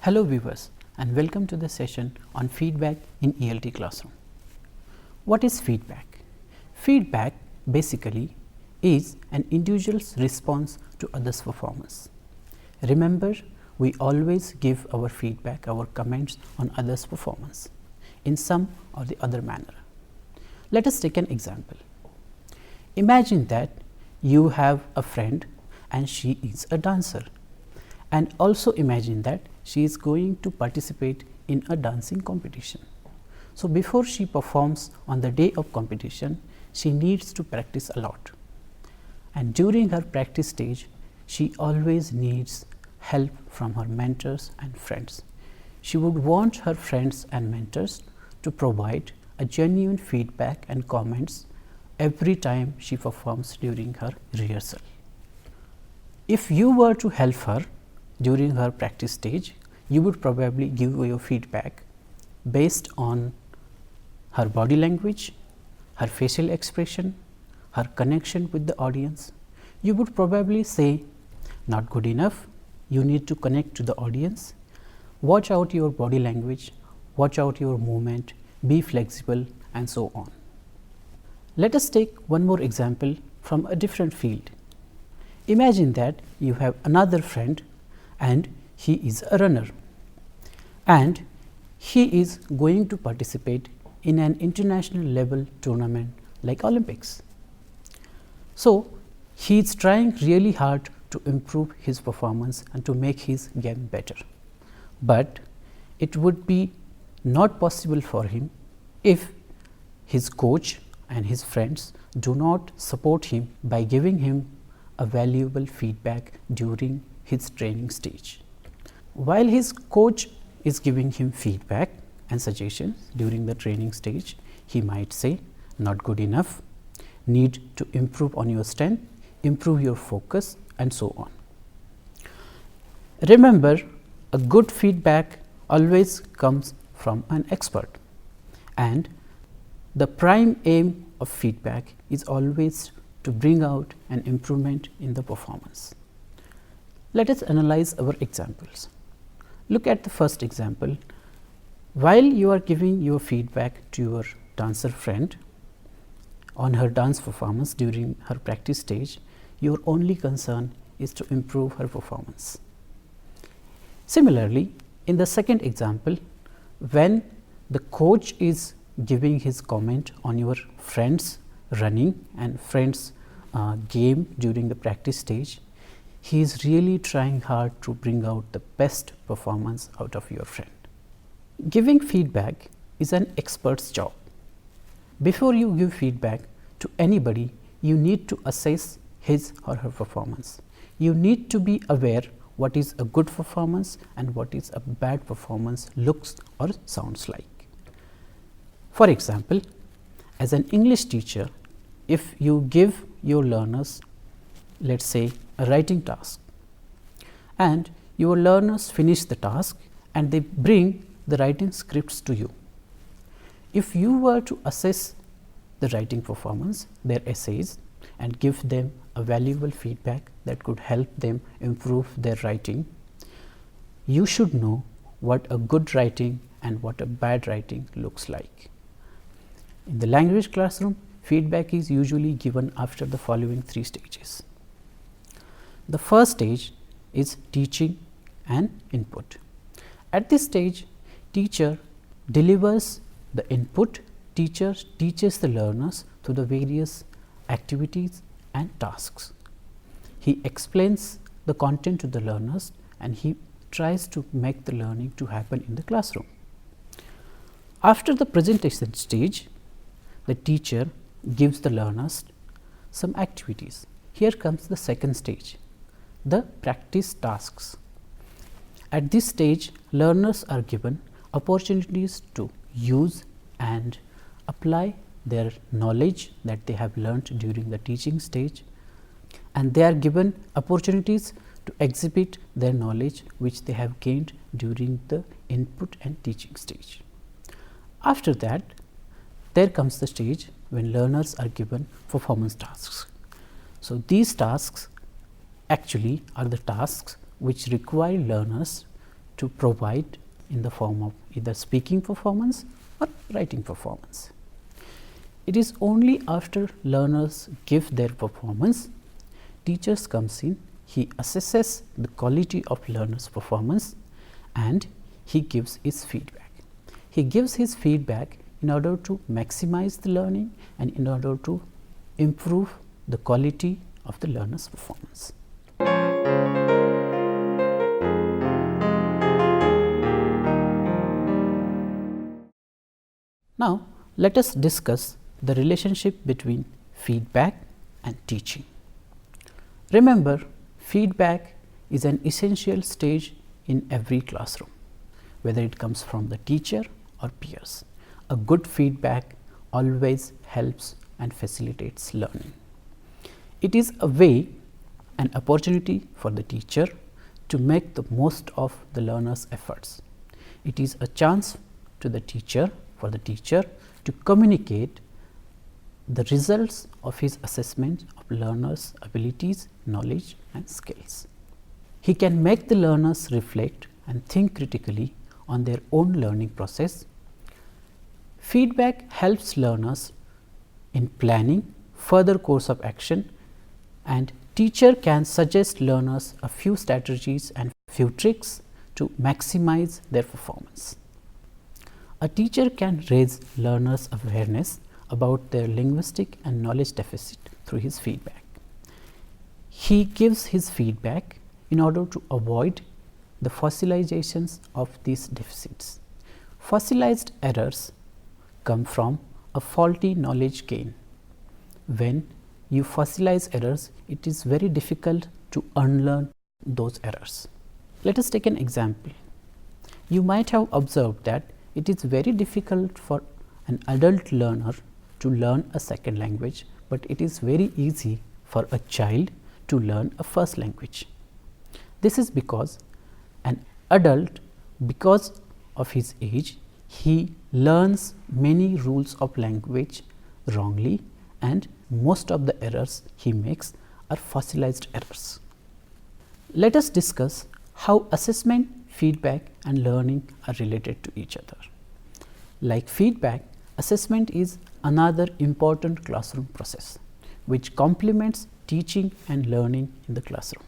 Hello viewers and welcome to the session on feedback in ELT classroom. What is feedback? Feedback basically is an individual's response to others' performance. Remember, we always give our feedback, our comments on others' performance in some or the other manner. Let us take an example. Imagine that you have a friend and she is a dancer, and also imagine that she is going to participate in a dancing competition. So, before she performs on the day of competition, she needs to practice a lot, and during her practice stage she always needs help from her mentors and friends. She would want her friends and mentors to provide a genuine feedback and comments every time she performs during her rehearsal. If you were to help her during her practice stage, you would probably give your feedback based on her body language, her facial expression, her connection with the audience. You would probably say, not good enough, you need to connect to the audience, watch out your body language, watch out your movement, be flexible, and so on. Let us take one more example from a different field. Imagine that you have another friend and he is a runner, and he is going to participate in an international level tournament like Olympics. So, he is trying really hard to improve his performance and to make his game better, but it would be not possible for him if his coach and his friends do not support him by giving him a valuable feedback during his training stage. While his coach is giving him feedback and suggestions during the training stage, he might say, not good enough, need to improve on your strength, improve your focus, and so on. Remember, a good feedback always comes from an expert, and the prime aim of feedback is always to bring out an improvement in the performance. Let us analyze our examples. Look at the first example. While you are giving your feedback to your dancer friend on her dance performance during her practice stage, your only concern is to improve her performance. Similarly, in the second example, when the coach is giving his comment on your friend's running and friend's game during the practice stage, he is really trying hard to bring out the best performance out of your friend. Giving feedback is an expert's job. Before you give feedback to anybody, you need to assess his or her performance. You need to be aware what is a good performance and what is a bad performance looks or sounds like. For example, as an English teacher, if you give your learners, let us say, a writing task, and your learners finish the task and they bring the writing scripts to you. If you were to assess the writing performance, their essays, and give them a valuable feedback that could help them improve their writing, you should know what a good writing and what a bad writing looks like. In the language classroom, feedback is usually given after the following three stages. The first stage is teaching and input. At this stage, teacher delivers the input, teacher teaches the learners through the various activities and tasks. He explains the content to the learners and he tries to make the learning to happen in the classroom. After the presentation stage, the teacher gives the learners some activities. Here comes the second stage, the practice tasks. At this stage, learners are given opportunities to use and apply their knowledge that they have learnt during the teaching stage, and they are given opportunities to exhibit their knowledge which they have gained during the input and teaching stage. After that, there comes the stage when learners are given performance tasks. So, these tasks actually are the tasks which require learners to provide in the form of either speaking performance or writing performance. It is only after learners give their performance, teachers comes in, he assesses the quality of learners' performance and he gives his feedback. He gives his feedback in order to maximize the learning and in order to improve the quality of the learner's performance. Now, let us discuss the relationship between feedback and teaching. Remember, feedback is an essential stage in every classroom, whether it comes from the teacher or peers. A good feedback always helps and facilitates learning. It is a way, an opportunity for the teacher to make the most of the learner's efforts. It is a chance to the teacher, for the teacher to communicate the results of his assessment of learners' abilities, knowledge and skills. He can make the learners reflect and think critically on their own learning process. Feedback helps learners in planning further course of action, and teacher can suggest learners a few strategies and few tricks to maximize their performance. A teacher can raise learners' awareness about their linguistic and knowledge deficit through his feedback. He gives his feedback in order to avoid the fossilizations of these deficits. Fossilized errors come from a faulty knowledge gain. When you fossilize errors, it is very difficult to unlearn those errors. Let us take an example. You might have observed that it is very difficult for an adult learner to learn a second language, but it is very easy for a child to learn a first language. This is because an adult, because of his age, he learns many rules of language wrongly, and most of the errors he makes are fossilized errors. Let us discuss how assessment, feedback and learning are related to each other. Like feedback, assessment is another important classroom process which complements teaching and learning in the classroom.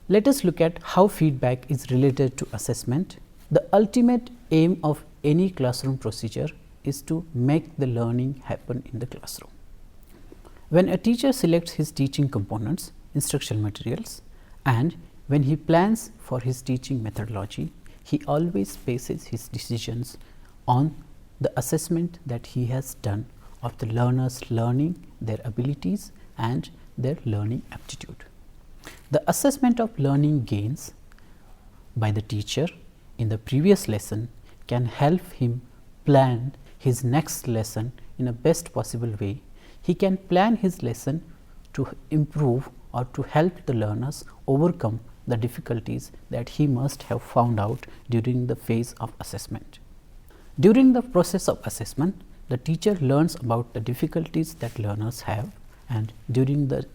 Let us look at how feedback is related to assessment. The ultimate aim of any classroom procedure is to make the learning happen in the classroom. When a teacher selects his teaching components, instructional materials, and when he plans for his teaching methodology, he always bases his decisions on the assessment that he has done of the learners' learning, their abilities and their learning aptitude. The assessment of learning gains by the teacher in the previous lesson can help him plan his next lesson in a best possible way. He can plan his lesson to improve or to help the learners overcome the difficulties that he must have found out during the phase of assessment. During the process of assessment, the teacher learns about the difficulties that learners have, and during the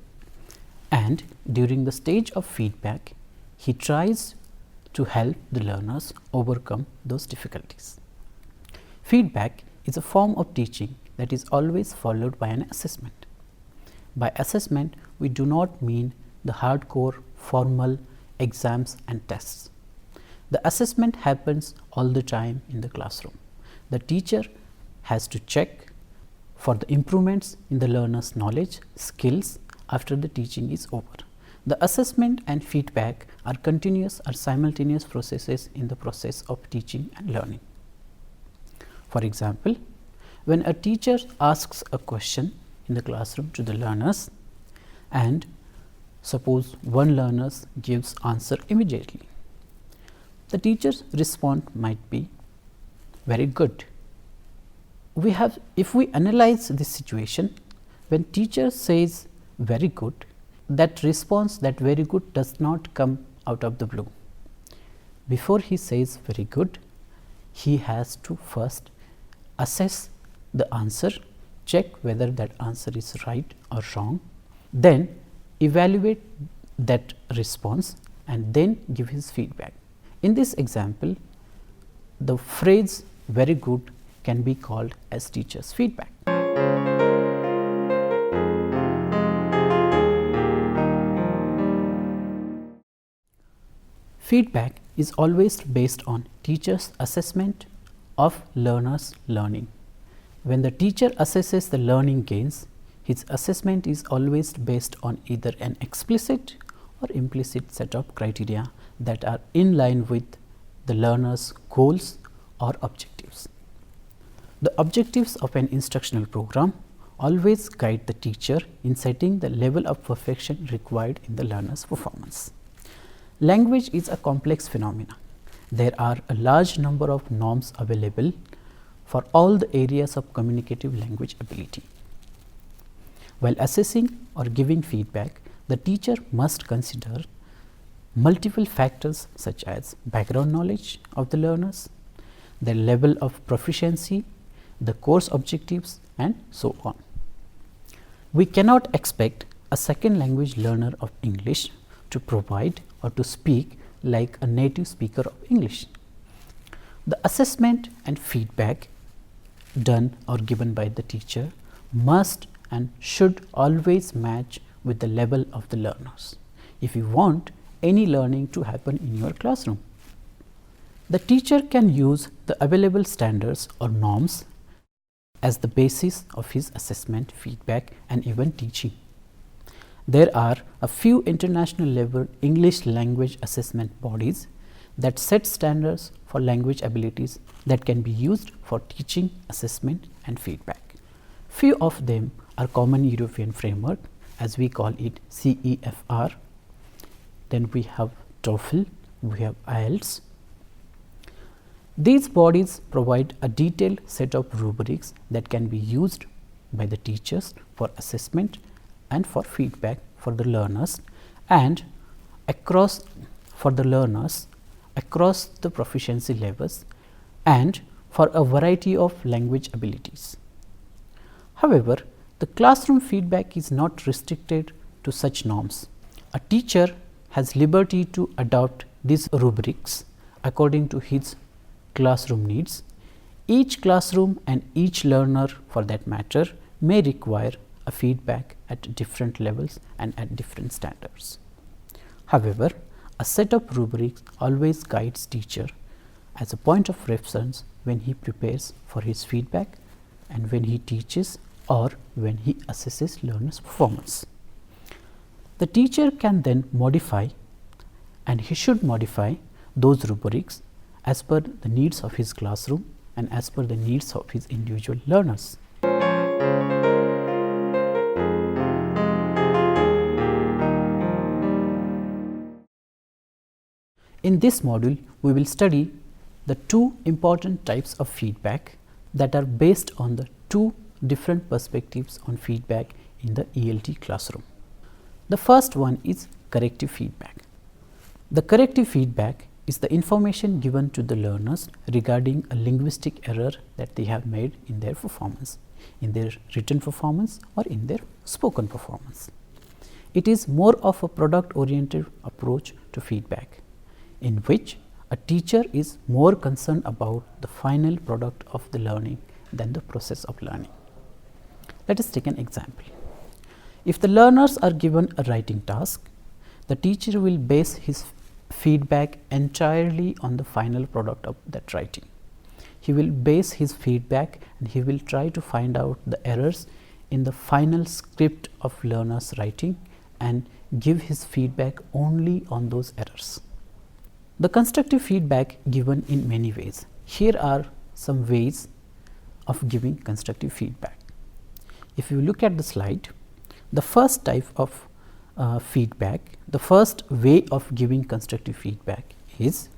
stage of feedback, he tries to help the learners overcome those difficulties. Feedback is a form of teaching that is always followed by an assessment. By assessment, we do not mean the hardcore formal exams and tests. The assessment happens all the time in the classroom. The teacher has to check for the improvements in the learner's knowledge, skills after the teaching is over. The assessment and feedback are continuous or simultaneous processes in the process of teaching and learning. For example, when a teacher asks a question in the classroom to the learners, and suppose one learner gives answer immediately, the teacher's response might be very good. If we analyze this situation, when teacher says very good, that response, that very good, does not come out of the blue. Before he says very good, he has to first assess the answer, check whether that answer is right or wrong, then evaluate that response and then give his feedback. In this example, the phrase very good can be called as teacher's feedback. Feedback is always based on teacher's assessment of learner's learning. When the teacher assesses the learning gains, his assessment is always based on either an explicit or implicit set of criteria that are in line with the learner's goals or objectives. The objectives of an instructional program always guide the teacher in setting the level of perfection required in the learner's performance. Language is a complex phenomenon. There are a large number of norms available for all the areas of communicative language ability. While assessing or giving feedback, the teacher must consider multiple factors such as background knowledge of the learners, their level of proficiency, the course objectives, and so on. We cannot expect a second language learner of English to provide or to speak like a native speaker of English. The assessment and feedback done or given by the teacher must and should always match with the level of the learners if you want any learning to happen in your classroom. The teacher can use the available standards or norms as the basis of his assessment, feedback, and even teaching. There are a few international level English language assessment bodies that set standards for language abilities that can be used for teaching, assessment, and feedback. Few of them are Common European Framework, as we call it CEFR. Then we have TOEFL, we have IELTS. These bodies provide a detailed set of rubrics that can be used by the teachers for assessment and for feedback for the learners and across the proficiency levels and for a variety of language abilities. However, the classroom feedback is not restricted to such norms. A teacher has liberty to adopt these rubrics according to his classroom needs. Each classroom and each learner for that matter may require a feedback at different levels and at different standards. However, a set of rubrics always guides teacher as a point of reference when he prepares for his feedback and when he teaches or when he assesses learners' performance. The teacher can then modify, and he should modify, those rubrics as per the needs of his classroom and as per the needs of his individual learners. In this module, we will study the two important types of feedback that are based on the two different perspectives on feedback in the ELT classroom. The first one is corrective feedback. The corrective feedback is the information given to the learners regarding a linguistic error that they have made in their performance, in their written performance or in their spoken performance. It is more of a product-oriented approach to feedback, in which a teacher is more concerned about the final product of the learning than the process of learning. Let us take an example. If the learners are given a writing task, the teacher will base his feedback entirely on the final product of that writing. He will base his feedback and he will try to find out the errors in the final script of learner's writing and give his feedback only on those errors. The constructive feedback given in many ways. Here are some ways of giving constructive feedback. If you look at the slide, the first type of feedback, the first way of giving constructive feedback is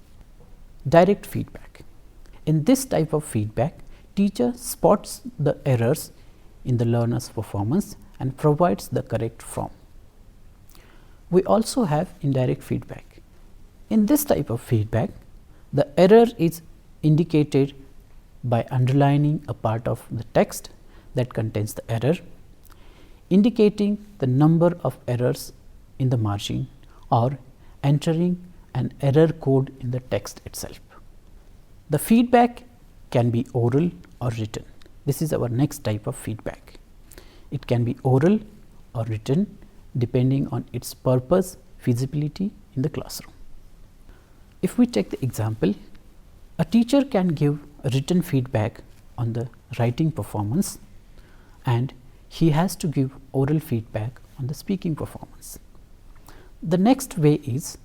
direct feedback. In this type of feedback, teacher spots the errors in the learner's performance and provides the correct form. We also have indirect feedback. In this type of feedback, the error is indicated by underlining a part of the text that contains the error, indicating the number of errors in the margin, or entering an error code in the text itself. The feedback can be oral or written. This is our next type of feedback. It can be oral or written depending on its purpose, feasibility in the classroom. If we take the example, a teacher can give a written feedback on the writing performance, and he has to give oral feedback on the speaking performance. The next way is,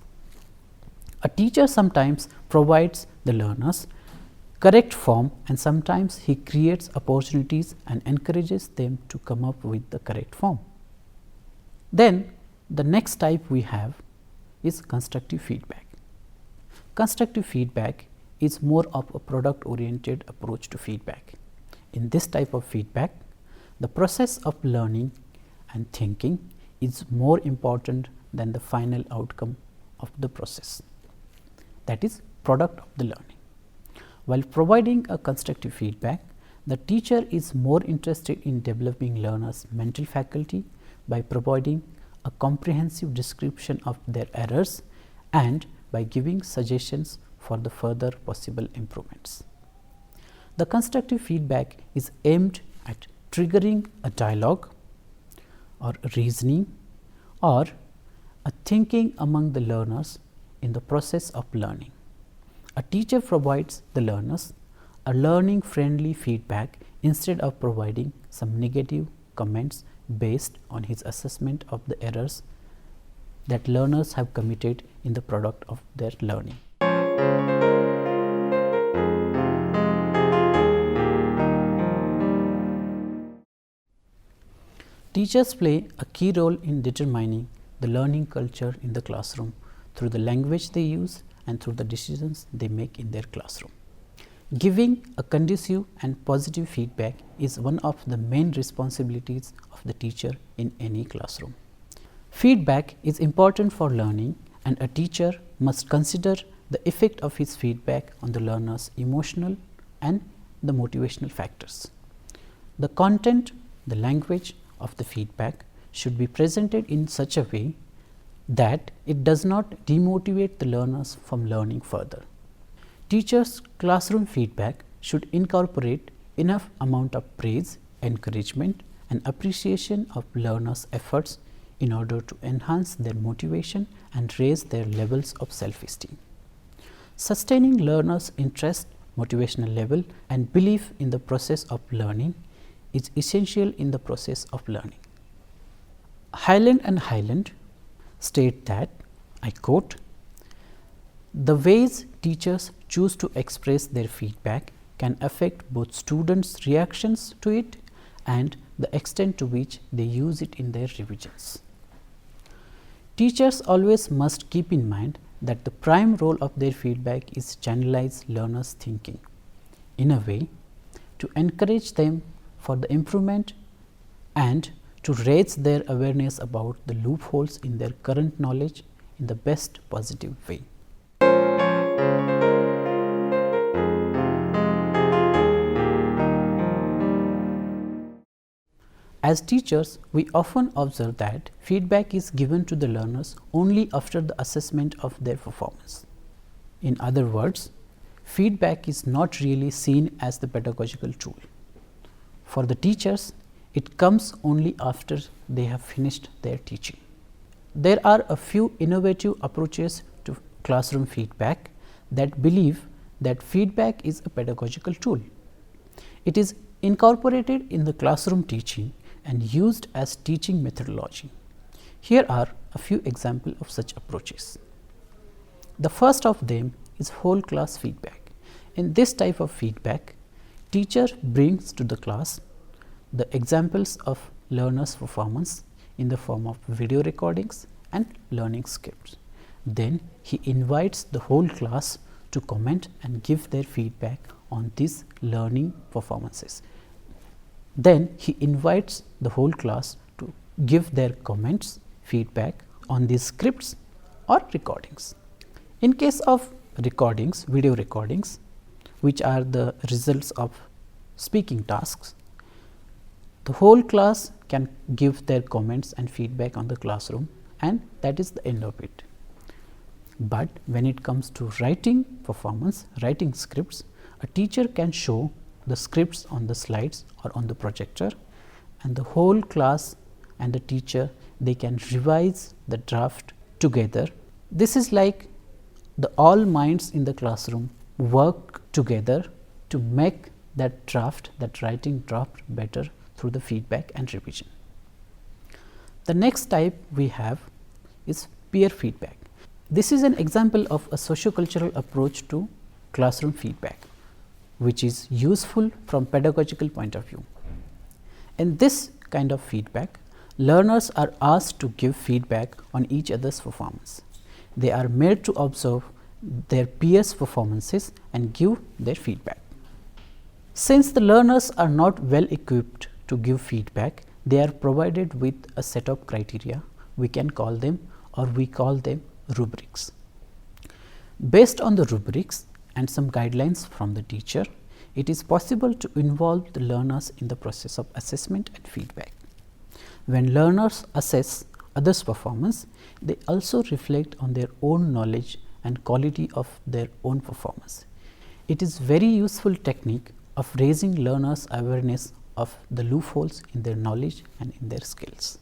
a teacher sometimes provides the learners correct form, and sometimes he creates opportunities and encourages them to come up with the correct form. Then the next type we have is constructive feedback. Constructive feedback is more of a product oriented approach to feedback. In this type of feedback, the process of learning and thinking is more important than the final outcome of the process, that is product of the learning. While providing a constructive feedback, the teacher is more interested in developing learners' mental faculty by providing a comprehensive description of their errors and by giving suggestions for the further possible improvements. The constructive feedback is aimed at triggering a dialogue or reasoning or a thinking among the learners in the process of learning. A teacher provides the learners a learning friendly feedback instead of providing some negative comments based on his assessment of the errors that learners have committed in the product of their learning. Teachers play a key role in determining the learning culture in the classroom through the language they use and through the decisions they make in their classroom. Giving a conducive and positive feedback is one of the main responsibilities of the teacher in any classroom. Feedback is important for learning, and a teacher must consider the effect of his feedback on the learner's emotional and the motivational factors. The content, the language of the feedback should be presented in such a way that it does not demotivate the learners from learning further. Teachers' classroom feedback should incorporate enough amount of praise, encouragement and appreciation of learners' efforts in order to enhance their motivation and raise their levels of self-esteem. Sustaining learners' interest, motivational level and belief in the process of learning is essential in the process of learning. Highland and Highland state that, I quote, "The ways teachers choose to express their feedback can affect both students' reactions to it and the extent to which they use it in their revisions." Teachers always must keep in mind that the prime role of their feedback is to channelize learners' thinking in a way to encourage them for the improvement and to raise their awareness about the loopholes in their current knowledge in the best positive way. As teachers, we often observe that feedback is given to the learners only after the assessment of their performance. In other words, feedback is not really seen as the pedagogical tool. For the teachers, it comes only after they have finished their teaching. There are a few innovative approaches to classroom feedback that believe that feedback is a pedagogical tool. It is incorporated in the classroom teaching and used as teaching methodology. Here are a few examples of such approaches. The first of them is whole class feedback. In this type of feedback, teacher brings to the class the examples of learners' performance in the form of video recordings and learning scripts. Then he invites the whole class to comment and give their feedback on these learning performances. Then he invites the whole class to give their comments, feedback on these scripts or recordings. In case of recordings, video recordings, which are the results of speaking tasks, the whole class can give their comments and feedback on the classroom, and that is the end of it. But when it comes to writing performance, writing scripts, a teacher can show the scripts on the slides or on the projector, and the whole class and the teacher, they can revise the draft together. This is like the all minds in the classroom work together to make that draft, that writing draft better through the feedback and revision. The next type we have is peer feedback. This is an example of a socio-cultural approach to classroom feedback, which is useful from pedagogical point of view. In this kind of feedback, learners are asked to give feedback on each other's performance. They are made to observe their peers' performances and give their feedback. Since the learners are not well equipped to give feedback, they are provided with a set of criteria. We can call them, or we call them, rubrics. Based on the rubrics and some guidelines from the teacher, it is possible to involve the learners in the process of assessment and feedback. When learners assess others' performance, they also reflect on their own knowledge and quality of their own performance. It is very useful technique of raising learners' awareness of the loopholes in their knowledge and in their skills.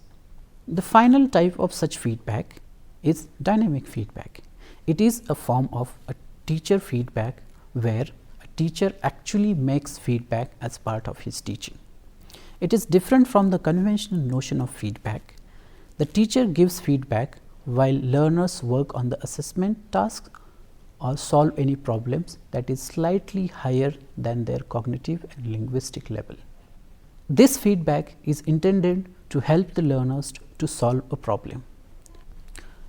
The final type of such feedback is dynamic feedback. It is a form of a teacher feedback where a teacher actually makes feedback as part of his teaching. It is different from the conventional notion of feedback. The teacher gives feedback while learners work on the assessment tasks or solve any problems that is slightly higher than their cognitive and linguistic level. This feedback is intended to help the learners to solve a problem.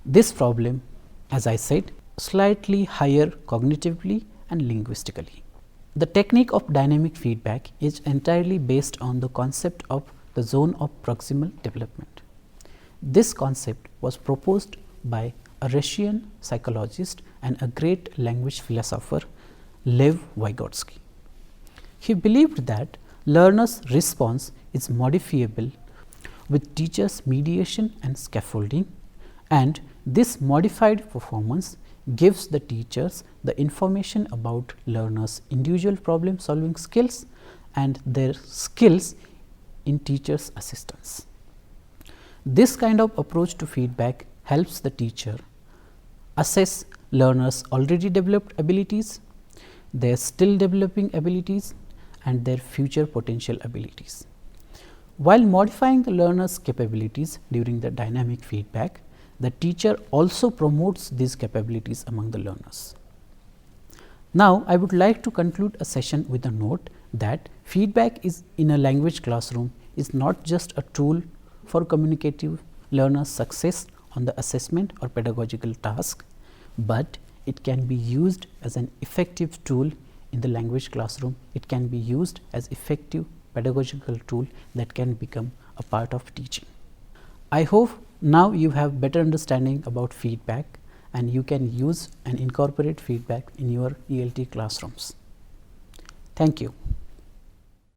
This problem, as I said, slightly higher cognitively and linguistically. The technique of dynamic feedback is entirely based on the concept of the zone of proximal development. This concept was proposed by a Russian psychologist and a great language philosopher, Lev Vygotsky. He believed that learners' response is modifiable with teachers' mediation and scaffolding, and this modified performance gives the teachers the information about learners' individual problem solving skills and their skills in teachers' assistance. This kind of approach to feedback helps the teacher assess learners' already developed abilities, their still developing abilities, and their future potential abilities. While modifying the learner's capabilities during the dynamic feedback, the teacher also promotes these capabilities among the learners. Now, I would like to conclude a session with a note that feedback is in a language classroom is not just a tool for communicative learner success on the assessment or pedagogical task, but it can be used as an effective tool in the language classroom. It can be used as effective pedagogical tool that can become a part of teaching. I hope now you have better understanding about feedback and you can use and incorporate feedback in your ELT classrooms. Thank you.